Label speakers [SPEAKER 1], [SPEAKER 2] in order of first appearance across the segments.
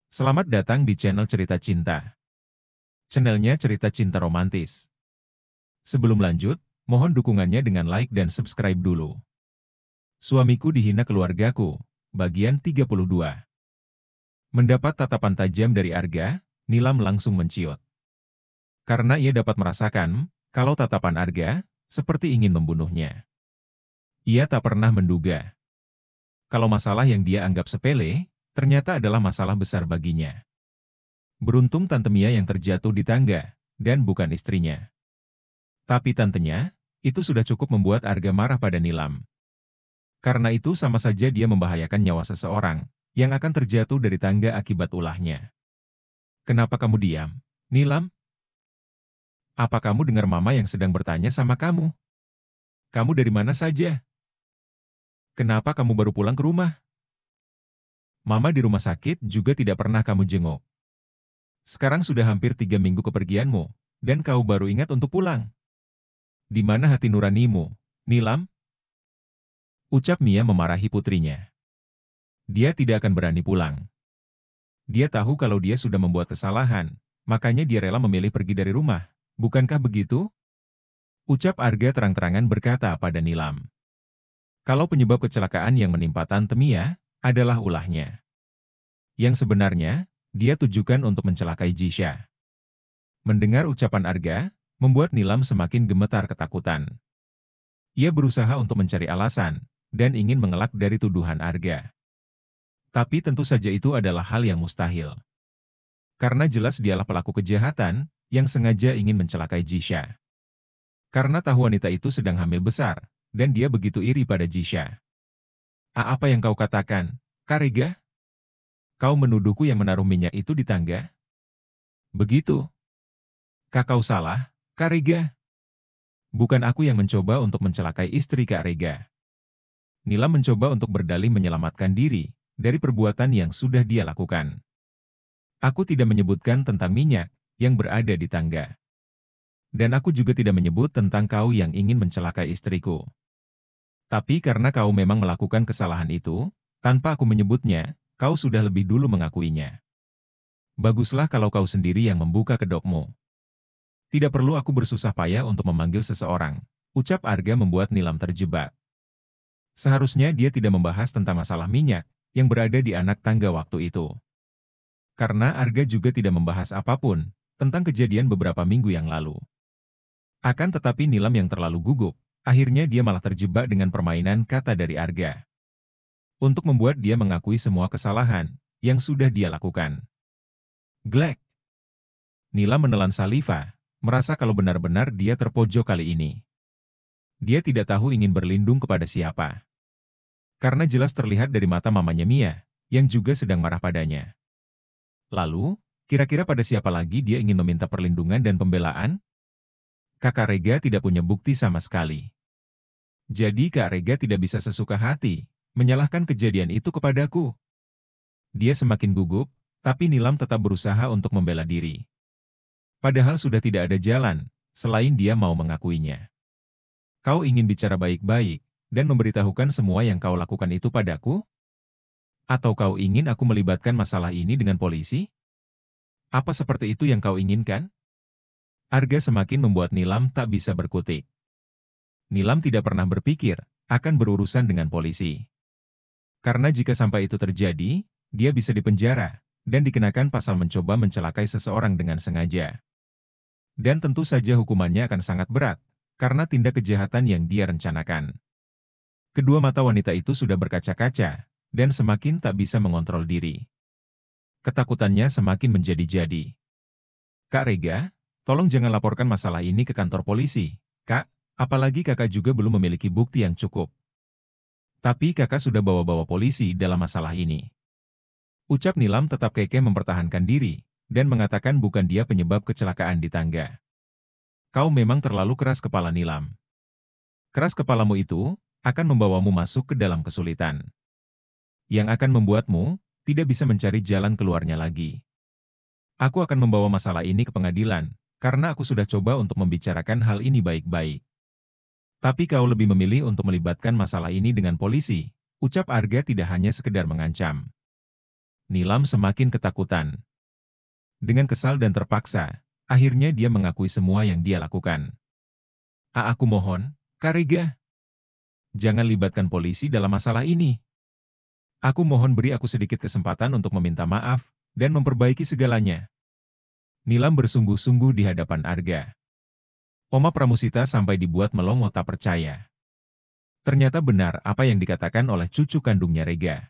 [SPEAKER 1] Selamat datang di channel Cerita Cinta. Channelnya cerita cinta romantis. Sebelum lanjut, mohon dukungannya dengan like dan subscribe dulu. Suamiku dihina keluargaku, bagian 32. Mendapat tatapan tajam dari Arga, Nilam langsung menciut. Karena ia dapat merasakan, kalau tatapan Arga, seperti ingin membunuhnya. Ia tak pernah menduga. Kalau masalah yang dia anggap sepele, ternyata adalah masalah besar baginya. Beruntung Tante Mia yang terjatuh di tangga, dan bukan istrinya. Tapi tantenya, itu sudah cukup membuat Arga marah pada Nilam. Karena itu sama saja dia membahayakan nyawa seseorang, yang akan terjatuh dari tangga akibat ulahnya. Kenapa kamu diam, Nilam? Apa kamu dengar Mama yang sedang bertanya sama kamu? Kamu dari mana saja? Kenapa kamu baru pulang ke rumah? Mama di rumah sakit juga tidak pernah kamu jenguk. Sekarang sudah hampir 3 minggu kepergianmu, dan kau baru ingat untuk pulang. Di mana hati nuranimu, Nilam? Ucap Mia memarahi putrinya. Dia tidak akan berani pulang. Dia tahu kalau dia sudah membuat kesalahan, makanya dia rela memilih pergi dari rumah. Bukankah begitu? Ucap Arga terang-terangan berkata pada Nilam. Kalau penyebab kecelakaan yang menimpa Tante Mia adalah ulahnya. Yang sebenarnya, dia tujukan untuk mencelakai Jisha. Mendengar ucapan Arga, membuat Nilam semakin gemetar ketakutan. Ia berusaha untuk mencari alasan, dan ingin mengelak dari tuduhan Arga. Tapi tentu saja itu adalah hal yang mustahil. Karena jelas dialah pelaku kejahatan, yang sengaja ingin mencelakai Jisha. Karena tahu wanita itu sedang hamil besar, dan dia begitu iri pada Jisha. Apa yang kau katakan, Karega? Kau menuduhku yang menaruh minyak itu di tangga? Begitu. Kau salah, Karega. Bukan aku yang mencoba untuk mencelakai istri Kak Rega. Nilam mencoba untuk berdalih menyelamatkan diri dari perbuatan yang sudah dia lakukan. Aku tidak menyebutkan tentang minyak yang berada di tangga. Dan aku juga tidak menyebut tentang kau yang ingin mencelakai istriku. Tapi karena kau memang melakukan kesalahan itu, tanpa aku menyebutnya, kau sudah lebih dulu mengakuinya. Baguslah kalau kau sendiri yang membuka kedokmu. Tidak perlu aku bersusah payah untuk memanggil seseorang, ucap Arga membuat Nilam terjebak. Seharusnya dia tidak membahas tentang masalah minyak yang berada di anak tangga waktu itu. Karena Arga juga tidak membahas apapun tentang kejadian beberapa minggu yang lalu. Akan tetapi Nilam yang terlalu gugup, akhirnya dia malah terjebak dengan permainan kata dari Arga. Untuk membuat dia mengakui semua kesalahan yang sudah dia lakukan. Glek. Nilam menelan saliva, merasa kalau benar-benar dia terpojok kali ini. Dia tidak tahu ingin berlindung kepada siapa. Karena jelas terlihat dari mata mamanya Mia, yang juga sedang marah padanya. Lalu, kira-kira pada siapa lagi dia ingin meminta perlindungan dan pembelaan? Kakak Rega tidak punya bukti sama sekali. Jadi Kak Rega tidak bisa sesuka hati menyalahkan kejadian itu kepadaku. Dia semakin gugup, tapi Nilam tetap berusaha untuk membela diri. Padahal sudah tidak ada jalan, selain dia mau mengakuinya. Kau ingin bicara baik-baik, dan memberitahukan semua yang kau lakukan itu padaku? Atau kau ingin aku melibatkan masalah ini dengan polisi? Apa seperti itu yang kau inginkan? Arga semakin membuat Nilam tak bisa berkutik. Nilam tidak pernah berpikir akan berurusan dengan polisi. Karena jika sampai itu terjadi, dia bisa dipenjara dan dikenakan pasal mencoba mencelakai seseorang dengan sengaja. Dan tentu saja hukumannya akan sangat berat, karena tindak kejahatan yang dia rencanakan. Kedua mata wanita itu sudah berkaca-kaca, dan semakin tak bisa mengontrol diri. Ketakutannya semakin menjadi-jadi. Kak Rega, tolong jangan laporkan masalah ini ke kantor polisi, Kak, apalagi kakak juga belum memiliki bukti yang cukup. Tapi kakak sudah bawa-bawa polisi dalam masalah ini. Ucap Nilam tetap kekeh mempertahankan diri, dan mengatakan bukan dia penyebab kecelakaan di tangga. Kau memang terlalu keras kepala Nilam. Keras kepalamu itu akan membawamu masuk ke dalam kesulitan. Yang akan membuatmu tidak bisa mencari jalan keluarnya lagi. Aku akan membawa masalah ini ke pengadilan, karena aku sudah coba untuk membicarakan hal ini baik-baik. Tapi kau lebih memilih untuk melibatkan masalah ini dengan polisi, ucap Arga tidak hanya sekedar mengancam. Nilam semakin ketakutan. Dengan kesal dan terpaksa, akhirnya dia mengakui semua yang dia lakukan. Aku mohon, Kak Rega, jangan libatkan polisi dalam masalah ini. Aku mohon beri aku sedikit kesempatan untuk meminta maaf dan memperbaiki segalanya. Nilam bersungguh-sungguh di hadapan Arga. Oma Pramusita sampai dibuat melongo tak percaya. Ternyata benar apa yang dikatakan oleh cucu kandungnya Rega.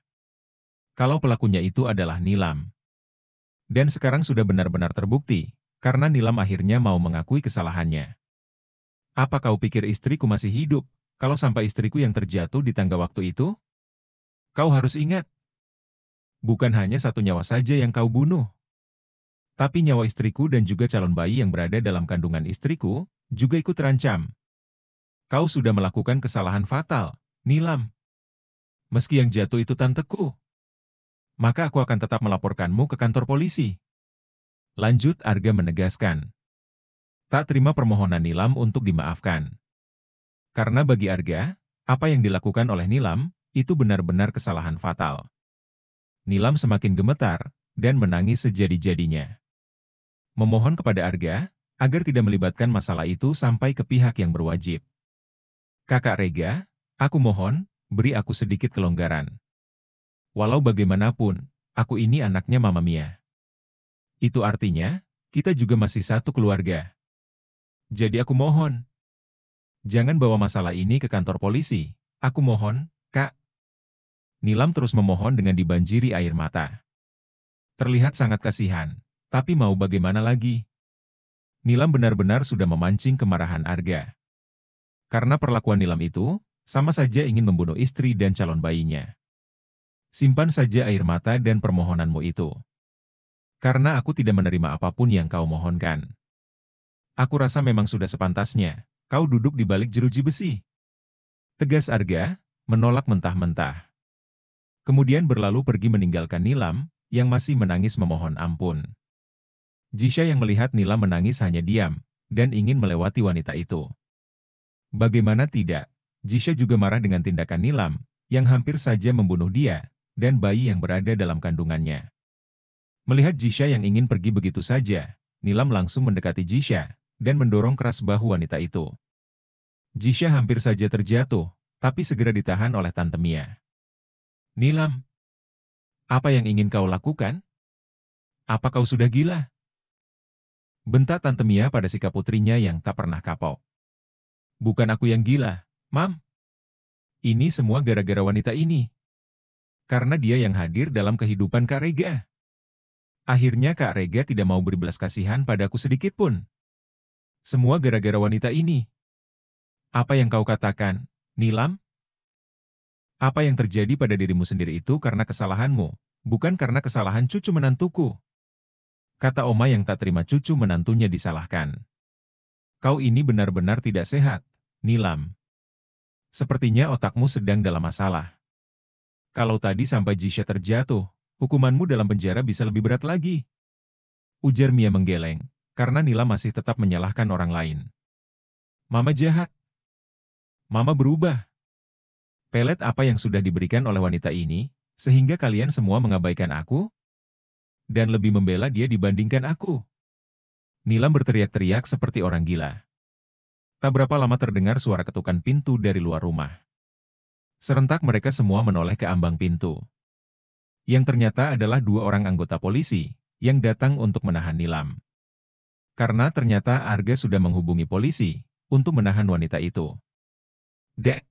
[SPEAKER 1] Kalau pelakunya itu adalah Nilam. Dan sekarang sudah benar-benar terbukti, karena Nilam akhirnya mau mengakui kesalahannya. Apa kau pikir istriku masih hidup, kalau sampai istriku yang terjatuh di tangga waktu itu? Kau harus ingat, bukan hanya satu nyawa saja yang kau bunuh. Tapi nyawa istriku dan juga calon bayi yang berada dalam kandungan istriku, juga ikut terancam. Kau sudah melakukan kesalahan fatal, Nilam. Meski yang jatuh itu tanteku, maka aku akan tetap melaporkanmu ke kantor polisi. Lanjut Arga menegaskan. Tak terima permohonan Nilam untuk dimaafkan. Karena bagi Arga, apa yang dilakukan oleh Nilam, itu benar-benar kesalahan fatal. Nilam semakin gemetar, dan menangis sejadi-jadinya. Memohon kepada Arga, agar tidak melibatkan masalah itu sampai ke pihak yang berwajib. Kakak Rega, aku mohon, beri aku sedikit kelonggaran. Walau bagaimanapun, aku ini anaknya Mama Mia. Itu artinya, kita juga masih satu keluarga. Jadi aku mohon, jangan bawa masalah ini ke kantor polisi. Aku mohon, Kak. Nilam terus memohon dengan dibanjiri air mata. Terlihat sangat kasihan, tapi mau bagaimana lagi? Nilam benar-benar sudah memancing kemarahan Arga. Karena perlakuan Nilam itu, sama saja ingin membunuh istri dan calon bayinya. Simpan saja air mata dan permohonanmu itu. Karena aku tidak menerima apapun yang kau mohonkan. Aku rasa memang sudah sepantasnya, kau duduk di balik jeruji besi. Tegas Arga, menolak mentah-mentah. Kemudian berlalu pergi meninggalkan Nilam, yang masih menangis memohon ampun. Jisha yang melihat Nilam menangis hanya diam, dan ingin melewati wanita itu. Bagaimana tidak, Jisha juga marah dengan tindakan Nilam, yang hampir saja membunuh dia, dan bayi yang berada dalam kandungannya. Melihat Jisha yang ingin pergi begitu saja, Nilam langsung mendekati Jisha, dan mendorong keras bahu wanita itu. Jisha hampir saja terjatuh, tapi segera ditahan oleh Tante Mia. Nilam, apa yang ingin kau lakukan? Apa kau sudah gila? Bentak Tante Mia pada sikap putrinya yang tak pernah kapok. Bukan aku yang gila, Mam. Ini semua gara-gara wanita ini. Karena dia yang hadir dalam kehidupan Kak Rega. Akhirnya Kak Rega tidak mau berbelas kasihan padaku sedikit pun. Semua gara-gara wanita ini. Apa yang kau katakan, Nilam? Apa yang terjadi pada dirimu sendiri itu karena kesalahanmu, bukan karena kesalahan cucu menantuku. Kata Oma yang tak terima cucu menantunya disalahkan. Kau ini benar-benar tidak sehat, Nilam. Sepertinya otakmu sedang dalam masalah. Kalau tadi sampai Jisha terjatuh, hukumanmu dalam penjara bisa lebih berat lagi. Ujar Mia menggeleng, karena Nilam masih tetap menyalahkan orang lain. Mama jahat. Mama berubah. Pelet apa yang sudah diberikan oleh wanita ini, sehingga kalian semua mengabaikan aku? Dan lebih membela dia dibandingkan aku. Nilam berteriak-teriak seperti orang gila. Tak berapa lama terdengar suara ketukan pintu dari luar rumah. Serentak mereka semua menoleh ke ambang pintu. Yang ternyata adalah dua orang anggota polisi, yang datang untuk menahan Nilam. Karena ternyata Arga sudah menghubungi polisi, untuk menahan wanita itu. Dek!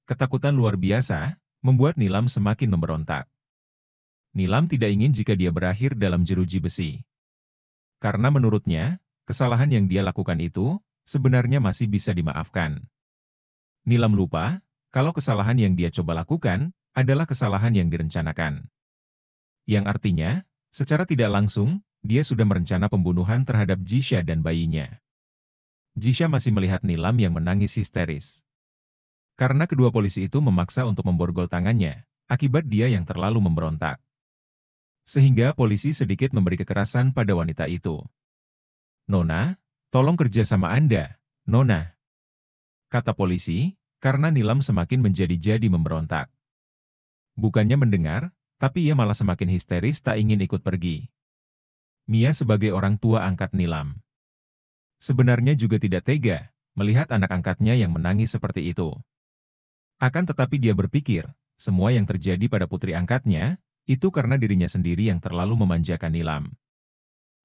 [SPEAKER 1] Ketakutan luar biasa, membuat Nilam semakin memberontak. Nilam tidak ingin jika dia berakhir dalam jeruji besi. Karena menurutnya, kesalahan yang dia lakukan itu, sebenarnya masih bisa dimaafkan. Nilam lupa, kalau kesalahan yang dia coba lakukan, adalah kesalahan yang direncanakan. Yang artinya, secara tidak langsung, dia sudah merencana pembunuhan terhadap Jisha dan bayinya. Jisha masih melihat Nilam yang menangis histeris. Karena kedua polisi itu memaksa untuk memborgol tangannya, akibat dia yang terlalu memberontak. Sehingga polisi sedikit memberi kekerasan pada wanita itu. Nona, tolong kerja sama Anda, Nona. Kata polisi, karena Nilam semakin menjadi-jadi memberontak. Bukannya mendengar, Tapi ia malah semakin histeris tak ingin ikut pergi. Mia sebagai orang tua angkat Nilam sebenarnya juga tidak tega melihat anak angkatnya yang menangis seperti itu. Akan tetapi dia berpikir, semua yang terjadi pada putri angkatnya, itu karena dirinya sendiri yang terlalu memanjakan Nilam.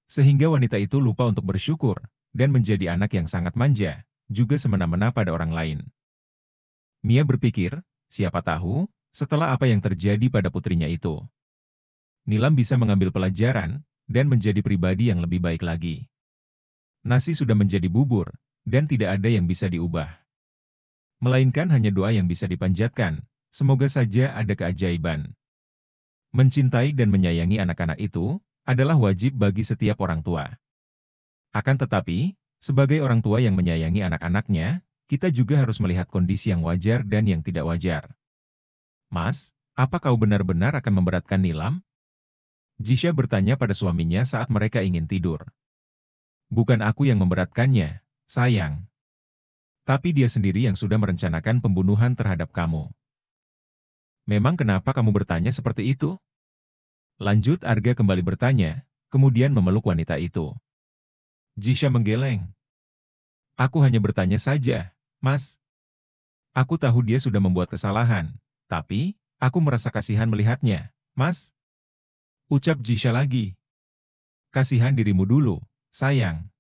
[SPEAKER 1] Sehingga wanita itu lupa untuk bersyukur, dan menjadi anak yang sangat manja, juga semena-mena pada orang lain. Mia berpikir, siapa tahu, setelah apa yang terjadi pada putrinya itu, Nilam bisa mengambil pelajaran, dan menjadi pribadi yang lebih baik lagi. Nasi sudah menjadi bubur, dan tidak ada yang bisa diubah. Melainkan hanya doa yang bisa dipanjatkan, semoga saja ada keajaiban. Mencintai dan menyayangi anak-anak itu adalah wajib bagi setiap orang tua. Akan tetapi, sebagai orang tua yang menyayangi anak-anaknya, kita juga harus melihat kondisi yang wajar dan yang tidak wajar. Mas, apa kau benar-benar akan memberatkan Nilam? Jisha bertanya pada suaminya saat mereka ingin tidur. Bukan aku yang memberatkannya, sayang. Tapi dia sendiri yang sudah merencanakan pembunuhan terhadap kamu. Memang kenapa kamu bertanya seperti itu? Lanjut Arga kembali bertanya, kemudian memeluk wanita itu. Jisha menggeleng. Aku hanya bertanya saja, Mas. Aku tahu dia sudah membuat kesalahan, tapi aku merasa kasihan melihatnya, Mas. Ucap Jisha lagi. Kasihan dirimu dulu, sayang.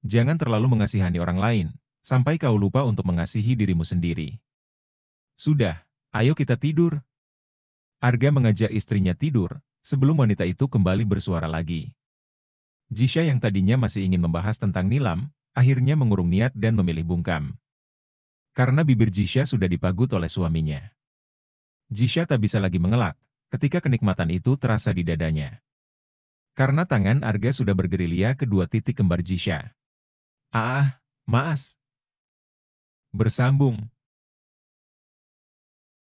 [SPEAKER 1] Jangan terlalu mengasihani orang lain, sampai kau lupa untuk mengasihi dirimu sendiri. Sudah, ayo kita tidur. Arga mengajak istrinya tidur, sebelum wanita itu kembali bersuara lagi. Jisha yang tadinya masih ingin membahas tentang Nilam, akhirnya mengurung niat dan memilih bungkam. Karena bibir Jisha sudah dipagut oleh suaminya. Jisha tak bisa lagi mengelak, ketika kenikmatan itu terasa di dadanya. Karena tangan Arga sudah bergerilya kedua titik kembar Jisha. Mas. Bersambung.